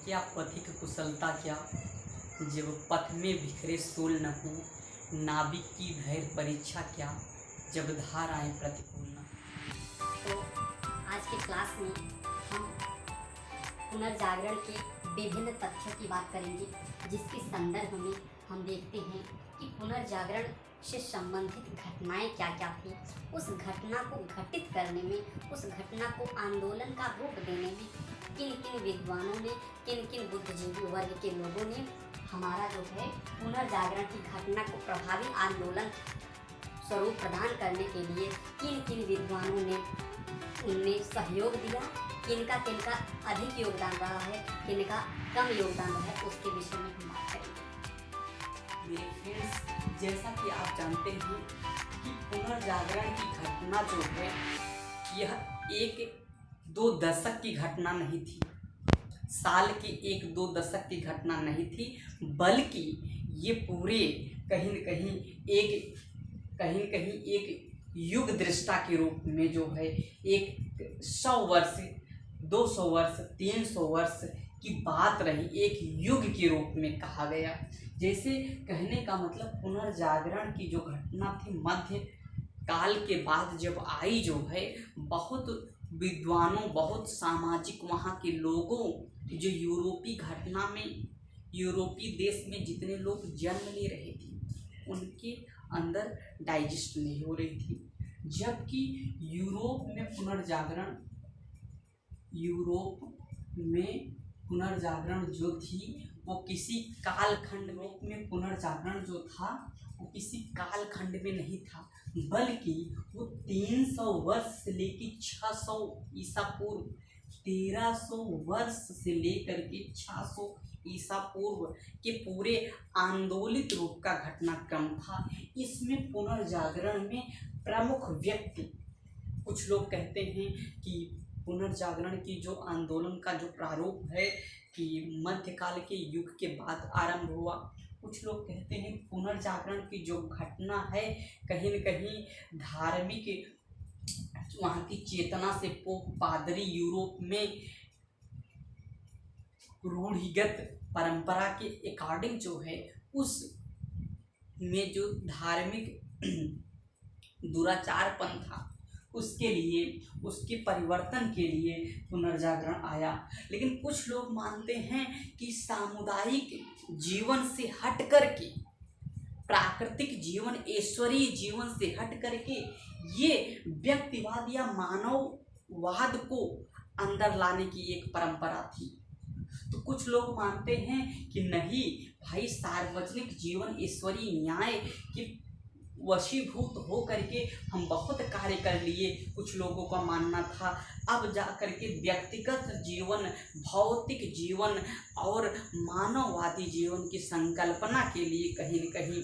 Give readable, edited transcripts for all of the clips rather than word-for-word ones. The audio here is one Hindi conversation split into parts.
क्या पथिक कुशलता क्या, जब पथ में बिखरे सूल न हो। नाविक की धैर्य परीक्षा क्या, जब धार आए प्रतिकूल न। तो आज के क्लास में हम पुनर्जागरण के विभिन्न तथ्यों की बात करेंगे, जिसके संदर्भ में हम देखते हैं कि पुनर्जागरण से संबंधित घटनाएं क्या क्या थी। उस घटना को घटित करने में, उस घटना को आंदोलन का रूप देने में किन किन विद्वानों ने, किन किन बुद्धिजीवी वर्ग के लोगों ने हमारा जो है पुनर्जागरण की घटना को प्रभावी आंदोलन स्वरूप प्रदान करने के लिए किन किन विद्वानों ने उनने सहयोग दिया, किनका किनका अधिक योगदान रहा है, किनका कम योगदान रहा है, उसके विषय में हम बात करेंगे। मेरे फ्रेंड्स, जैसा कि आप जानते हैं कि पुनर्जागरण की घटना जो है यह एक दो दशक की घटना नहीं थी, साल के एक दो दशक की घटना नहीं थी, बल्कि ये पूरे कहीं न कहीं एक युग दृष्टा के रूप में जो है एक 100 वर्ष, 200 वर्ष, 300 वर्ष की बात रही, एक युग के रूप में कहा गया। जैसे कहने का मतलब पुनर्जागरण की जो घटना थी मध्य काल के बाद जब आई, जो है बहुत विद्वानों, बहुत सामाजिक वहाँ के लोगों, जो यूरोपीय घटना में, यूरोपीय देश में जितने लोग जन्म ले रहे थे उनके अंदर डाइजेस्ट नहीं हो रही थी। जबकि यूरोप में पुनर्जागरण जो थी वो किसी कालखंड में पुनर्जागरण जो था वो किसी कालखंड में नहीं था, बल्कि वो 300 वर्ष से लेकर 600 ईसा पूर्व, 1300 वर्ष से लेकर के 600 ईसा पूर्व के पूरे आंदोलित रूप का घटनाक्रम था। इसमें पुनर्जागरण में प्रमुख व्यक्ति, कुछ लोग कहते हैं कि पुनर्जागरण की जो आंदोलन का जो प्रारूप है कि मध्यकाल के युग के बाद आरंभ हुआ। कुछ लोग कहते हैं पुनर्जागरण की जो घटना है कहीं न कहीं धार्मिक वहाँ की चेतना से पोप पादरी यूरोप में रूढ़िगत परंपरा के अकॉर्डिंग जो है उस में जो धार्मिक दुराचारपन था उसके लिए, उसके परिवर्तन के लिए पुनर्जागरण आया। लेकिन कुछ लोग मानते हैं कि सामुदायिक जीवन से हट करके, प्राकृतिक जीवन, ईश्वरीय जीवन से हट करके ये व्यक्तिवाद या मानववाद को अंदर लाने की एक परंपरा थी। तो कुछ लोग मानते हैं कि नहीं भाई, सार्वजनिक जीवन ईश्वरीय न्याय की वशीभूत हो करके हम बहुत कार्य कर लिए। कुछ लोगों का मानना था अब जा करके व्यक्तिगत जीवन, भौतिक जीवन और मानववादी जीवन की संकल्पना के लिए कहीं न कहीं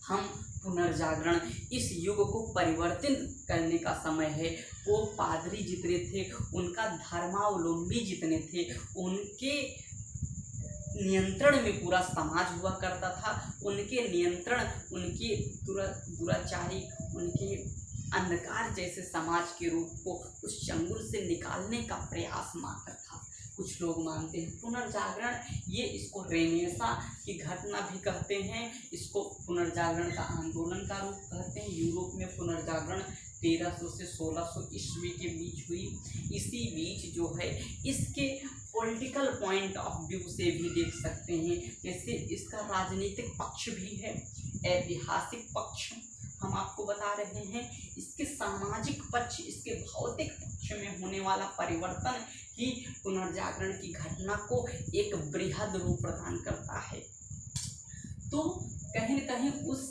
हम पुनर्जागरण, इस युग को परिवर्तित करने का समय है। वो पादरी जितने थे, उनका धर्मावलंबी जितने थे, उनके नियंत्रण में पूरा समाज हुआ करता था। उनके नियंत्रण, उनके दुराचारी, उनके अंधकार जैसे समाज के रूप को उस चंगुल से निकालने का प्रयास मात्र था। कुछ लोग मानते हैं पुनर्जागरण, ये इसको रेनेसां की घटना भी कहते हैं, इसको पुनर्जागरण का आंदोलन का रूप कहते हैं। यूरोप में पुनर्जागरण 1300 से 1600 ईस्वी के बीच हुई। इसी बीच जो है इसके पॉलिटिकल पॉइंट ऑफ व्यू से भी देख सकते हैं, जैसे इसका राजनीतिक पक्ष भी है, ऐतिहासिक पक्ष हम आपको बता रहे हैं, इसके सामाजिक पक्ष, इसके भौतिक पक्ष में होने वाला परिवर्तन ही पुनर्जागरण की घटना को एक बृहद रूप प्रदान करता है। तो कहीं न कहीं उस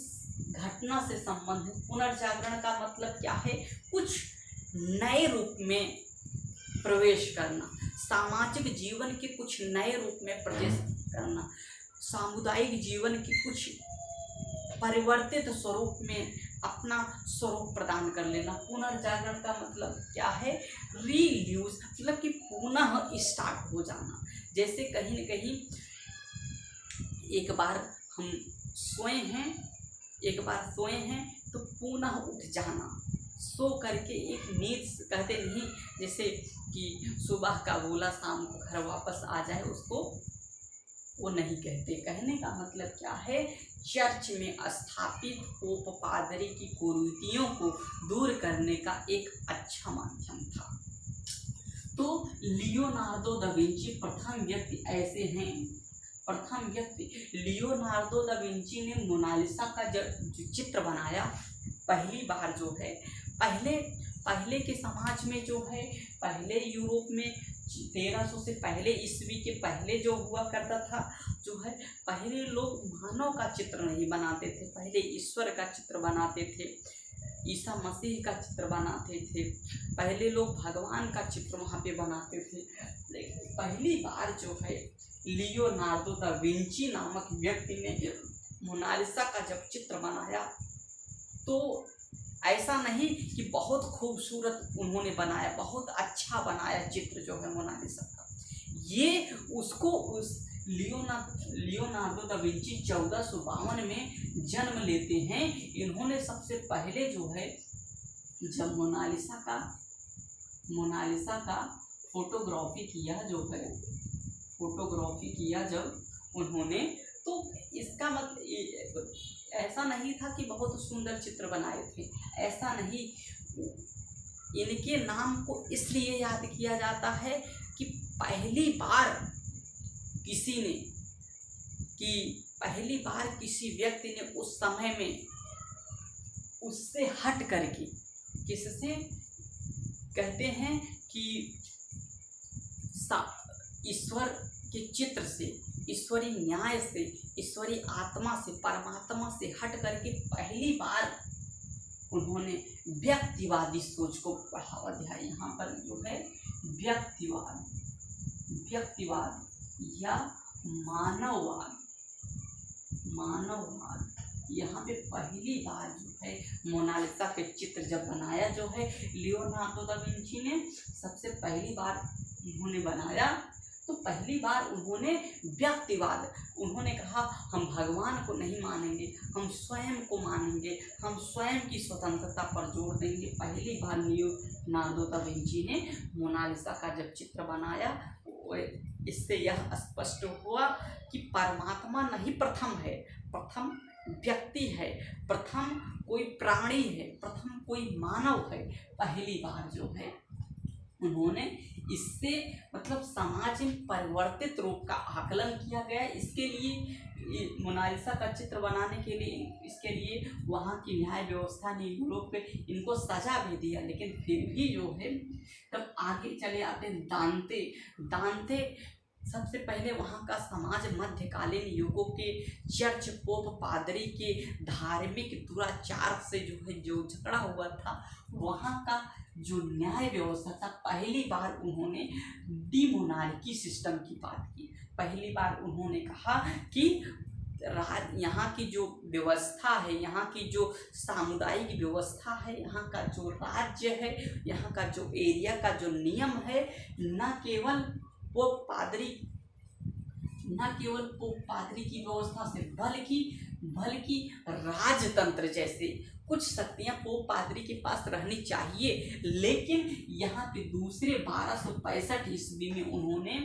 घटना से संबंधित पुनर्जागरण का मतलब क्या है? कुछ नए रूप में प्रवेश करना, सामाजिक जीवन के कुछ नए रूप में प्रवेश करना, सामुदायिक जीवन की कुछ परिवर्तित स्वरूप में अपना स्वरूप प्रदान कर लेना। पुनर्जागरण का मतलब क्या है? रीयूज, मतलब कि पुनः स्टार्ट हो जाना। जैसे कहीं न कहीं एक बार सोए हैं तो पुनः उठ जाना, सो करके एक नींद कहते नहीं, जैसे कि सुबह का बोला शाम को घर वापस आ जाए, उसको वो नहीं कहते। कहने का मतलब क्या है, चर्च में स्थापित पोप पादरी की कुरीतियों को दूर करने का एक अच्छा माध्यम था। तो लियोनार्डो दा विंची प्रथम व्यक्ति ऐसे हैं, प्रथम व्यक्ति लियोनार्डो दा विंची ने मोनालिसा का जो चित्र बनाया पहली बार जो है, पहले के समाज में जो है, पहले यूरोप में 1300 से पहले ईस्वी के पहले जो हुआ करता था जो है, पहले लोग मानव का चित्र नहीं बनाते थे, पहले ईश्वर का चित्र बनाते थे, ईसा मसीह का चित्र बनाते थे, पहले लोग भगवान का चित्र वहाँ पे बनाते थे। लेकिन पहली बार जो है लियोनार्डो दा विंची नामक व्यक्ति ने मोनालिसा का जब चित्र बनाया, तो ऐसा नहीं कि बहुत खूबसूरत उन्होंने बनाया, बहुत अच्छा बनाया चित्र जो है मोनालिसा का, ये उसको उस लियोनार्डो दा विंची 1452 में जन्म लेते हैं। इन्होंने सबसे पहले जो है जब मोनालिसा का फोटोग्राफी किया जब उन्होंने, तो इसका मतलब ऐसा नहीं था कि बहुत सुंदर चित्र बनाए थे, ऐसा नहीं। इनके नाम को इसलिए याद किया जाता है कि पहली बार किसी व्यक्ति ने उस समय में उससे हट करके, किससे कहते हैं कि ईश्वर के चित्र से, ईश्वरीय न्याय से, ईश्वरीय आत्मा से, परमात्मा से हट करके पहली बार उन्होंने व्यक्तिवादी सोच को बढ़ावा दिया। यहाँ पर जो है व्यक्तिवाद या मानववाद, यहाँ पे पहली बार जो है मोनालिसा के चित्र जब बनाया जो है लियोनार्डो दा विंची ने, सबसे पहली बार उन्होंने बनाया, तो पहली बार उन्होंने व्यक्तिवाद, उन्होंने कहा हम भगवान को नहीं मानेंगे, हम स्वयं को मानेंगे, हम स्वयं की स्वतंत्रता पर जोर देंगे। पहली बार लियोनार्डो दा विंची ने मोनालिसा का जब चित्र बनाया, इससे यह स्पष्ट हुआ कि परमात्मा नहीं प्रथम है, प्रथम व्यक्ति है, प्रथम कोई प्राणी है, प्रथम कोई मानव है। पहली बार जो है उन्होंने इससे मतलब समाज में परिवर्तित रूप का आकलन किया गया। इसके लिए मोनालिसा का चित्र बनाने के लिए, इसके लिए वहाँ की न्याय व्यवस्था ने यूरोप पे इनको सजा भी दिया, लेकिन फिर भी जो है तब आगे चले आते दांते सबसे पहले वहाँ का समाज मध्यकालीन युगों के चर्च पोप पादरी के धार्मिक दुराचार से जो झगड़ा हुआ था, वहाँ का जो न्याय व्यवस्था था, पहली बार उन्होंने डीमोनार्की सिस्टम की बात की। पहली बार उन्होंने कहा कि यहाँ की जो व्यवस्था है, यहाँ की जो सामुदायिक व्यवस्था है, यहाँ का जो राज्य है, यहाँ का जो एरिया का जो नियम है, न केवल पोप पादरी की व्यवस्था से बल्कि राजतंत्र जैसे कुछ शक्तियाँ पोप पादरी के पास रहनी चाहिए। लेकिन यहाँ पे दूसरे 1265 ईस्वी में उन्होंने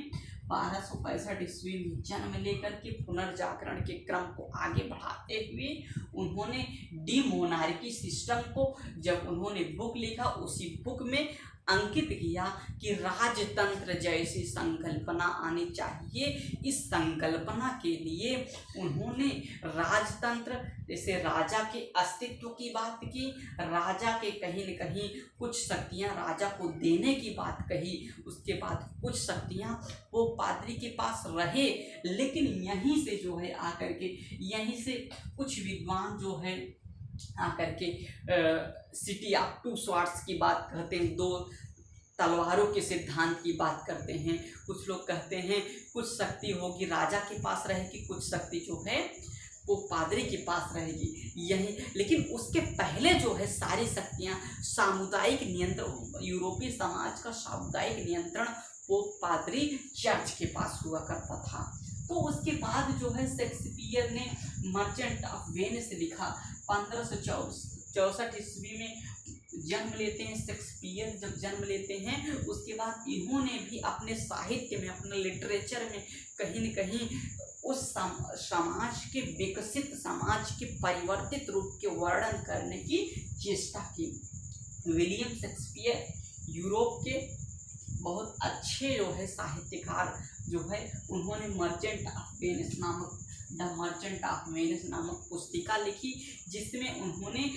1265 ईस्वी में जन्म लेकर के पुनर्जागरण के क्रम को आगे बढ़ाते हुए उन्होंने डीमोनार्की सिस्टम को, जब उन्होंने बुक लिखा, उसी बुक में अंकित किया कि राजतंत्र जैसी संकल्पना आनी चाहिए। इस संकल्पना के लिए उन्होंने राजतंत्र जैसे राजा के अस्तित्व की बात की, राजा के कहीं न कहीं कुछ शक्तियां राजा को देने की बात कही, उसके बाद कुछ शक्तियां वो पादरी के पास रहे। लेकिन यहीं से जो है आकर के, यहीं से कुछ विद्वान जो है आकर के सिटी ऑफ टू स्वॉर्ड्स की बात करते हैं, 2 तलवारों के सिद्धांत की बात करते हैं। कुछ लोग कहते हैं कुछ शक्ति होगी राजा के पास रहेगी, कुछ शक्ति जो है वो पादरी के पास रहेगी, यही। लेकिन उसके पहले जो है सारी शक्तियाँ सामुदायिक नियंत्रण, यूरोपीय समाज का सामुदायिक नियंत्रण पोप पादरी चर्च के पास हुआ करता था। तो उसके बाद जो है शेक्सपियर ने मर्चेंट ऑफ वेनिस लिखा 1564 ईस्वी में। जन्म लेते हैं, शेक्सपियर जब जन्म लेते हैं उसके बाद इन्होंने भी अपने साहित्य में, अपने लिटरेचर में कहीं न कहीं उस समाज के, विकसित समाज के परिवर्तित रूप के वर्णन करने की चेष्टा की। विलियम शेक्सपियर यूरोप के बहुत अच्छे जो है साहित्यकार जो है, उन्होंने मर्चेंट ऑफ वेनिस नामक, द मर्चेंट ऑफ वेनिस नामक पुस्तिका लिखी, जिसमें उन्होंने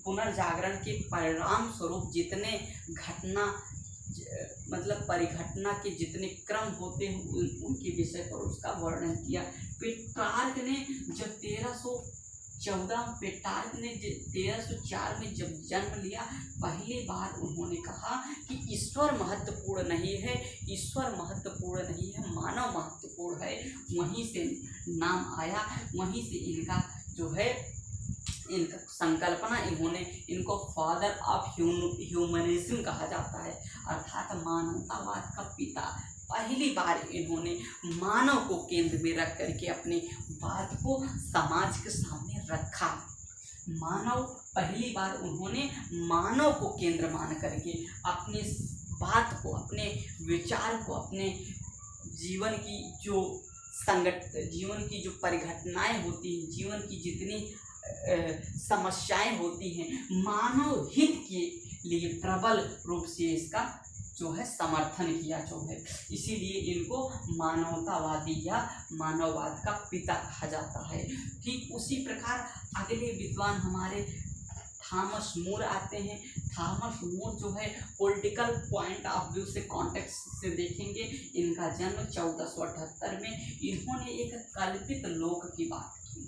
पुनर्जागरण के परिणाम स्वरूप जितने घटना, मतलब परिघटना के जितने क्रम होते हैं उनके विषय पर उसका वर्णन किया। पेट्रार्क ने जब 1304 में जब जन्म लिया, पहली बार उन्होंने कहा कि ईश्वर महत्वपूर्ण नहीं है, ईश्वर महत्वपूर्ण नहीं है, मानव महत्वपूर्ण है। वहीं से नाम आया, वहीं से इनका जो है, इनका संकल्पना, इनको फादर ऑफ ह्यूमनिज्म कहा जाता है, अर्थात मानवतावाद का पिता। पहली बार इन्होंने मानव को केंद्र में रख करके अपनी बात को समाज के सामने रखा। मानव, पहली बार उन्होंने मानव को केंद्र मान करके अपनी बात को, अपने विचार को, अपने जीवन की जो परिघटनाएं होती हैं, जीवन की जितनी समस्याएं होती हैं, मानव हित के लिए प्रबल रूप से इसका जो है समर्थन किया जो है। इसीलिए इनको मानवतावादी या मानववाद का पिता कहा जाता है। ठीक उसी प्रकार अगले विद्वान हमारे थॉमस मोर आते हैं। थॉमस मोर जो है पॉलिटिकल पॉइंट ऑफ व्यू से, कॉन्टेक्स्ट से देखेंगे, इनका जन्म 1478 में। इन्होंने एक कल्पित लोक की बात की।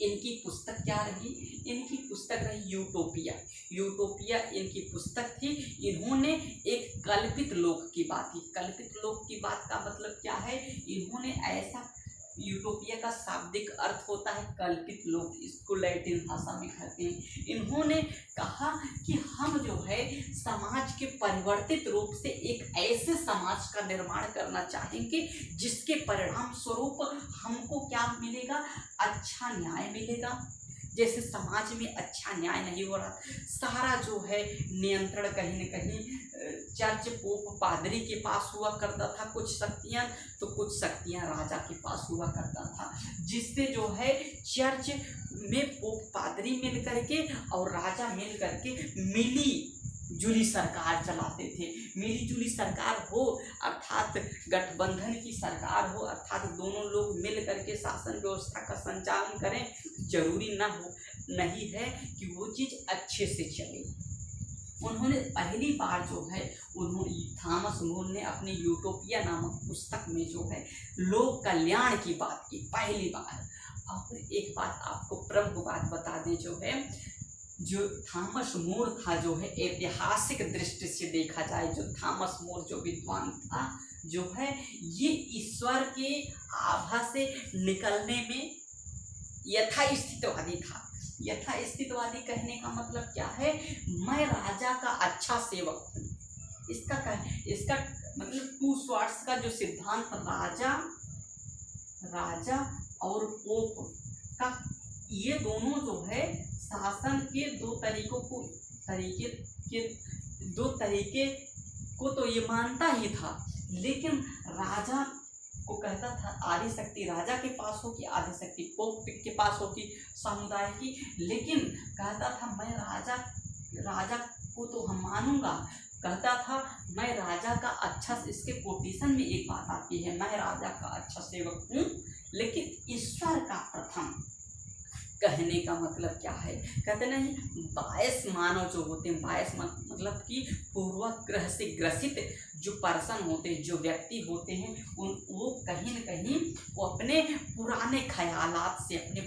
इनकी पुस्तक क्या रही? इनकी पुस्तक रही यूटोपिया। यूटोपिया इनकी पुस्तक थी। इन्होंने एक कल्पित लोक की बात की। कल्पित लोक की बात का मतलब क्या है? इन्होंने ऐसा, यूटोपिया का शाब्दिक अर्थ होता है कल्पित लोक, इसको लैटिन भाषा में कहते हैं। इन्होंने कहा कि हम जो है समाज के परिवर्तित रूप से एक ऐसे समाज का निर्माण करना चाहेंगे जिसके परिणाम स्वरूप हमको क्या मिलेगा? अच्छा न्याय मिलेगा। जैसे समाज में अच्छा न्याय नहीं हो रहा, सारा जो है नियंत्रण कहीं न कहीं चर्च, पोप, पादरी के पास हुआ करता था, कुछ शक्तियां राजा के पास हुआ करता था, जिससे जो है चर्च में पोप, पादरी मिल करके और राजा मिल करके मिली जुली सरकार चलाते थे। मिली जुली सरकार हो अर्थात गठबंधन की सरकार हो, अर्थात दोनों लोग मिल करके शासन व्यवस्था का संचालन करें। जरूरी नहीं है कि वो चीज़ अच्छे से चले। उन्होंने पहली बार जो है, थॉमस मोर ने अपनी यूटोपिया नामक पुस्तक में जो है लोक कल्याण की बात की पहली बार। और एक बात आपको प्रमुख बात बता दें, जो है जो थॉमस मोर था, जो है ऐतिहासिक दृष्टि से देखा जाए, जो थॉमस मोर जो विद्वान था, जो है ये ईश्वर के आभा से निकलने में यथास्थितवादी था। यथास्थितवादी कहने का मतलब क्या है? मैं राजा का अच्छा सेवक हूँ। इसका मतलब टू स्वॉर्ड्स का जो सिद्धांत, राजा और पोप का, ये दोनों जो है शासन के दो तरीके को तो ये मानता ही था, लेकिन राजा को कहता था आदि शक्ति राजा के पास हो कि आदि शक्ति पोप के पास हो कि समुदाय की, लेकिन कहता था मैं राजा को तो हम मानूंगा। कहता था मैं राजा का अच्छा, इसके कोटेशन में एक बात आती है, मैं राजा का अच्छा सेवक हूँ लेकिन ईश्वर का प्रथम। कहने का मतलब क्या है? कहते नहीं, बायस मानव जो होते हैं, बायस मतलब कि पूर्वाग्रह से ग्रसित जो पर्सन होते हैं, जो व्यक्ति होते हैं, वो कहीं न कहीं वो अपने पुराने ख्यालात से, अपने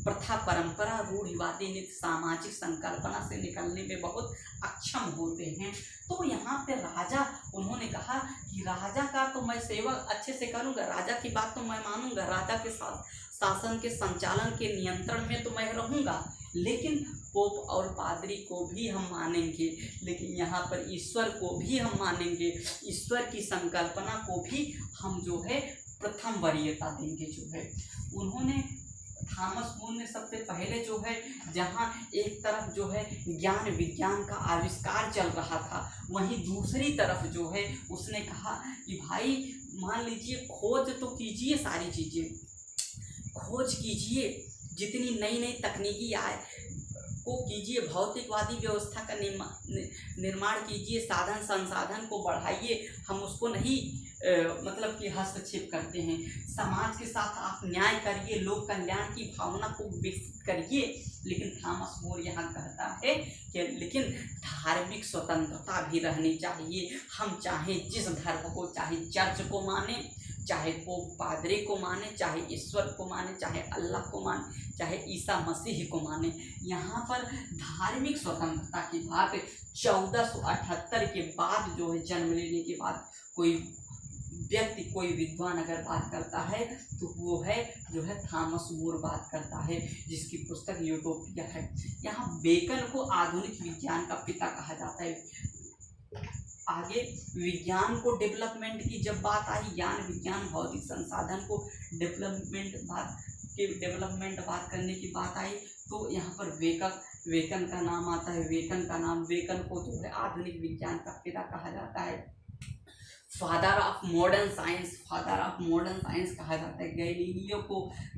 परंपरा रूढ़िवादी नीति, सामाजिक संकल्पना से निकलने में बहुत अक्षम होते हैं। तो यहाँ पे राजा, उन्होंने कहा कि राजा का तो मैं सेवा अच्छे से करूँगा, राजा की बात तो मैं मानूंगा, राजा के साथ शासन के संचालन के नियंत्रण में तो मैं रहूँगा, लेकिन पोप और पादरी को भी हम मानेंगे, लेकिन यहाँ पर ईश्वर को भी हम मानेंगे, ईश्वर की संकल्पना को भी हम जो है प्रथम वरीयता देंगे। जो है उन्होंने थॉमस मोर ने सबसे पहले जो है, जहाँ एक तरफ जो है ज्ञान विज्ञान का आविष्कार चल रहा था, वहीं दूसरी तरफ जो है उसने कहा कि भाई मान लीजिए खोज तो कीजिए, सारी चीज़ें खोज कीजिए, जितनी नई नई तकनीकी आए को कीजिए, भौतिकवादी व्यवस्था का निर्माण कीजिए, साधन संसाधन को बढ़ाइए, हम उसको नहीं मतलब कि हस्तक्षेप करते हैं। समाज के साथ आप न्याय करिए, लोक कल्याण की भावना को विकसित करिए। लेकिन थॉमस मोर यहाँ कहता है कि लेकिन धार्मिक स्वतंत्रता भी रहनी चाहिए। हम चाहे जिस धर्म को, चाहे चर्च को माने, चाहे पोप पादरी को माने, चाहे ईश्वर को माने, चाहे अल्लाह को माने, चाहे ईसा मसीह को माने, यहाँ पर धार्मिक स्वतंत्रता की बात 1478 के बाद जो है, जन्म लेने के बाद कोई व्यक्ति, कोई विद्वान अगर बात करता है तो वो है जो है थॉमस मोर बात करता है, जिसकी पुस्तक यूटोपिया है। यहाँ बेकन को आधुनिक विज्ञान का पिता कहा जाता है। आगे विज्ञान को डेवलपमेंट की जब बात आई, ज्ञान विज्ञान भौतिक संसाधन को डेवलपमेंट बात करने की बात आई, तो यहाँ पर बेकन का नाम आता है। बेकन को जो है आधुनिक विज्ञान का पिता कहा जाता है। फादर ऑफ मॉडर्न साइंस कहा जाता है।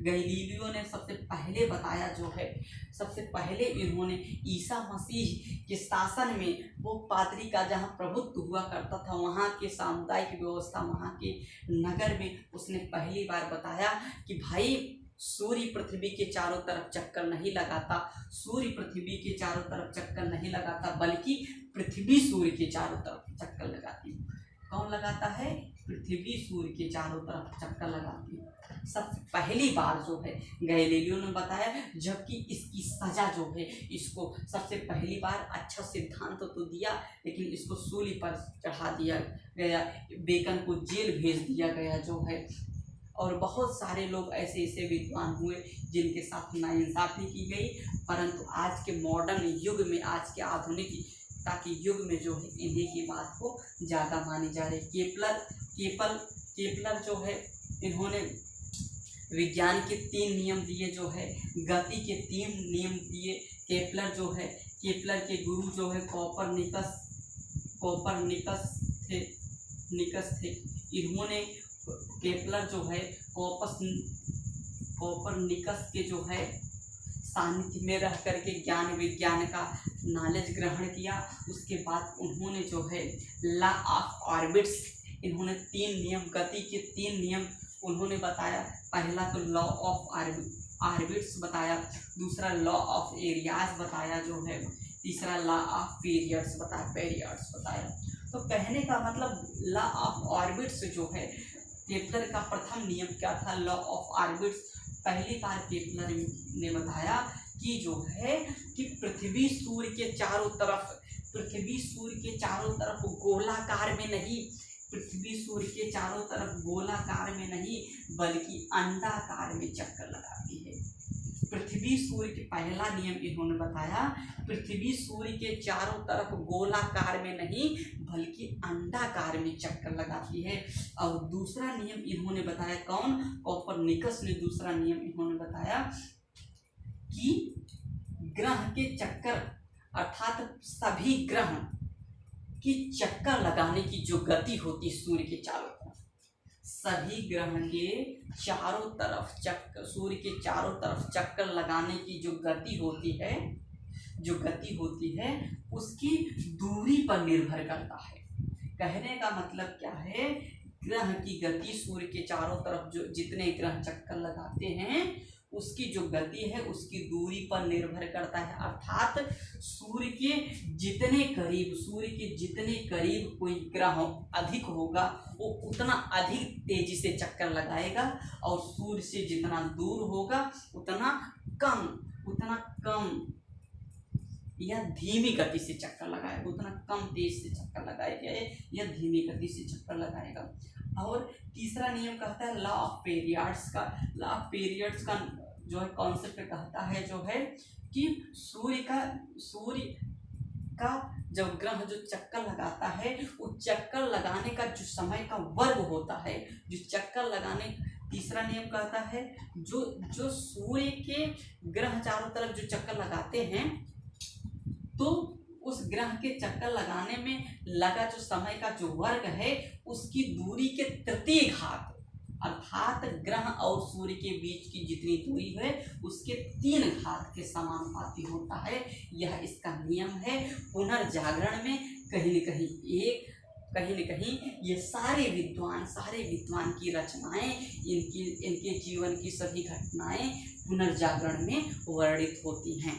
गैलीलियो ने सबसे पहले बताया जो है, सबसे पहले इन्होंने ईसा मसीह के शासन में, वो पादरी का जहाँ प्रभुत्व हुआ करता था, वहाँ के सामुदायिक व्यवस्था, वहाँ के नगर में उसने पहली बार बताया कि भाई सूर्य पृथ्वी के चारों तरफ चक्कर नहीं लगाता, सूर्य पृथ्वी के चारों तरफ चक्कर नहीं लगाता, बल्कि पृथ्वी सूर्य के चारों तरफ चक्कर लगाती है। कौन लगाता है? पृथ्वी सूर्य के चारों तरफ चक्कर लगाती है। सबसे पहली बार जो है गैलीलियो ने बताया, जबकि इसकी सजा जो है, इसको सबसे पहली बार अच्छा सिद्धांत तो दिया, लेकिन इसको सूली पर चढ़ा दिया गया, बेकन को जेल भेज दिया गया जो है। और बहुत सारे लोग ऐसे विद्वान हुए जिनके साथ नाइंसाफ़ी की गई, परंतु आज के मॉडर्न युग में, आज के आधुनिक ताकि युग में जो है इन्हीं की बात को ज़्यादा मानी जा रही। केपलर जो है, इन्होंने विज्ञान के 3 नियम दिए जो है, गति के 3 नियम दिए। केपलर के गुरु जो है कोपरनिकस थे। इन्होंने केपलर जो है कोपरनिकस के जो है सानिध्य में रह करके ज्ञान विज्ञान का नॉलेज ग्रहण किया। उसके बाद उन्होंने जो है लॉ ऑफ ऑर्बिट्स, इन्होंने 3 नियम, गति के 3 नियम उन्होंने बताया। पहला तो लॉ ऑफ ऑर्बिट्स बताया, दूसरा लॉ ऑफ एरियाज बताया जो है, तीसरा लॉ ऑफ पीरियड्स बताया। तो कहने का मतलब लॉ ऑफ ऑर्बिट्स जो है, केपलर का प्रथम नियम क्या था? Law of orbits. पहली बार केपलर ने बताया कि जो है कि पृथ्वी सूर्य के चारों तरफ गोलाकार में नहीं, पृथ्वी सूर्य के चारों तरफ गोलाकार में नहीं, बल्कि अंडाकार में चक्कर लगाती है। पृथ्वी सूर्य के पहला नियम इन्होंने बताया, पृथ्वी सूर्य के चारों तरफ गोलाकार में नहीं, बल्कि अंडाकार में चक्कर लगाती है। और दूसरा नियम इन्होंने बताया, कौन? कोपरनिकस ने दूसरा नियम इन्होंने बताया कि ग्रह के चक्कर, अर्थात सभी ग्रह की चक्कर लगाने की जो गति होती है सूर्य के चारों तरफ, सभी ग्रह के चारों तरफ सूर्य के चारों तरफ चक्कर लगाने की जो गति होती है उसकी दूरी पर निर्भर करता है। कहने का मतलब क्या है? ग्रह की गति सूर्य के चारों तरफ जो जितने ग्रह चक्कर लगाते हैं उसकी जो गति है उसकी दूरी पर निर्भर करता है। अर्थात सूर्य के जितने करीब कोई ग्रह अधिक होगा वो उतना अधिक तेजी से चक्कर लगाएगा, और सूर्य से जितना दूर होगा उतना कम या धीमी गति से चक्कर लगाएगा, उतना कम तेज से चक्कर लगाएगा या धीमी गति से चक्कर लगाएगा। और तीसरा नियम कहता है लॉ ऑफ पीरियड्स का जो है कॉन्सेप्ट कहता है जो है कि सूर्य का जब ग्रह जो चक्कर लगाता है, उस चक्कर लगाने का जो समय का वर्ग होता है, जो चक्कर लगाने तीसरा नियम कहता है जो जो सूर्य के ग्रह चारों तरफ जो चक्कर लगाते हैं, तो उस ग्रह के चक्कर लगाने में लगा जो समय का जो वर्ग है उसकी दूरी के तृतीय घात, अर्थात ग्रह और सूर्य के बीच की जितनी दूरी है उसके 3 घात के समानुपाती होता है। यह इसका नियम है। पुनर्जागरण में कहीं न कहीं ये सारे विद्वान की रचनाएं, इनके जीवन की सभी घटनाएं पुनर्जागरण में वर्णित होती हैं।